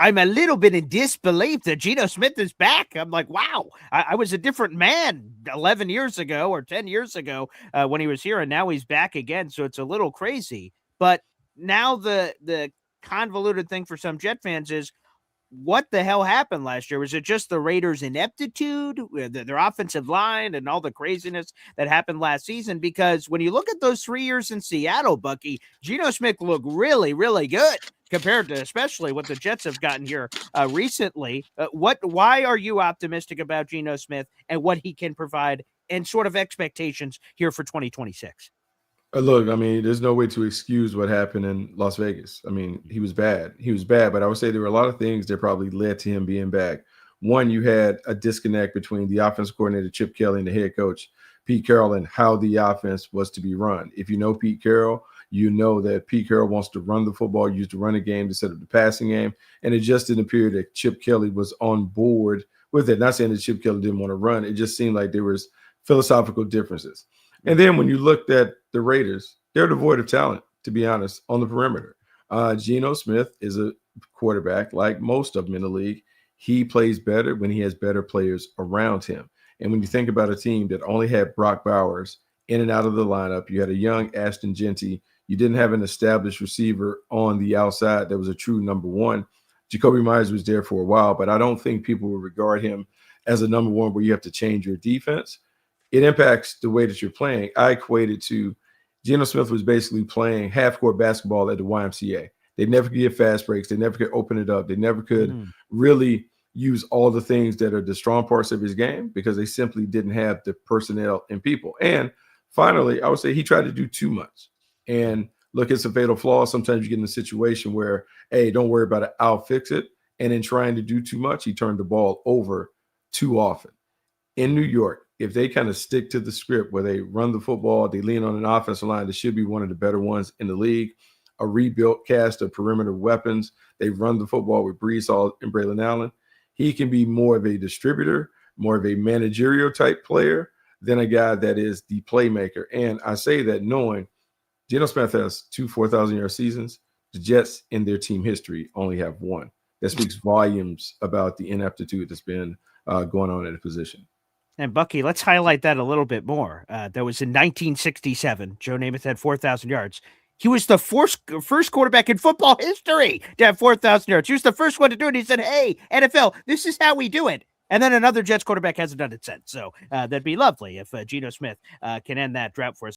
I'm a little bit in disbelief that Geno Smith is back. I'm like, wow, I was a different man 11 years ago or 10 years ago when he was here, and now he's back again. So it's a little crazy. But now the convoluted thing for some Jet fans is, what the hell happened last year? Was it just the Raiders' ineptitude, their offensive line, and all the craziness that happened last season? Because when you look at those 3 years in Seattle, Bucky, Geno Smith looked really, really good compared to especially what the Jets have gotten here recently. Why are you optimistic about Geno Smith and what he can provide and sort of expectations here for 2026? Look, I mean, there's no way to excuse what happened in Las Vegas. I mean, he was bad. He was bad, but I would say there were a lot of things that probably led to him being back. One, you had a disconnect between the offensive coordinator, Chip Kelly, and the head coach, Pete Carroll, and how the offense was to be run. If you know Pete Carroll, you know that Pete Carroll wants to run the football, use the running game to set up the passing game. And it just didn't appear that Chip Kelly was on board with it. Not saying that Chip Kelly didn't want to run. It just seemed like there was philosophical differences. And then when you looked at the Raiders, they're devoid of talent, to be honest, on the perimeter. Geno Smith is a quarterback like most of them in the league. He plays better when he has better players around him. And when you think about a team that only had Brock Bowers in and out of the lineup, you had a young Ashton Genty. You didn't have an established receiver on the outside that was a true number one. Jacoby Myers was there for a while, but I don't think people will regard him as a number one where you have to change your defense. It impacts the way that you're playing. I equated to Geno Smith was basically playing half-court basketball at the YMCA. They never could get fast breaks. They never could open it up. They never could really use all the things that are the strong parts of his game because they simply didn't have the personnel and people. And finally, I would say he tried to do too much. And look, it's a fatal flaw. Sometimes you get in a situation where, hey, don't worry about it. I'll fix it. And in trying to do too much, he turned the ball over too often. In New York, if they kind of stick to the script where they run the football, they lean on an offensive line that should be one of the better ones in the league, a rebuilt cast of perimeter weapons, they run the football with Brees Hall and Braylon Allen, he can be more of a distributor, more of a managerial type player than a guy that is the playmaker. And I say that knowing Geno Smith has 2 4,000-yard seasons. The Jets in their team history only have one. That speaks volumes about the ineptitude that's been going on at the position. And Bucky, let's highlight that a little bit more. That was in 1967. Joe Namath had 4,000 yards. He was the first quarterback in football history to have 4,000 yards. He was the first one to do it. He said, hey, NFL, this is how we do it. And then another Jets quarterback hasn't done it since. So that'd be lovely if Geno Smith can end that drought for us.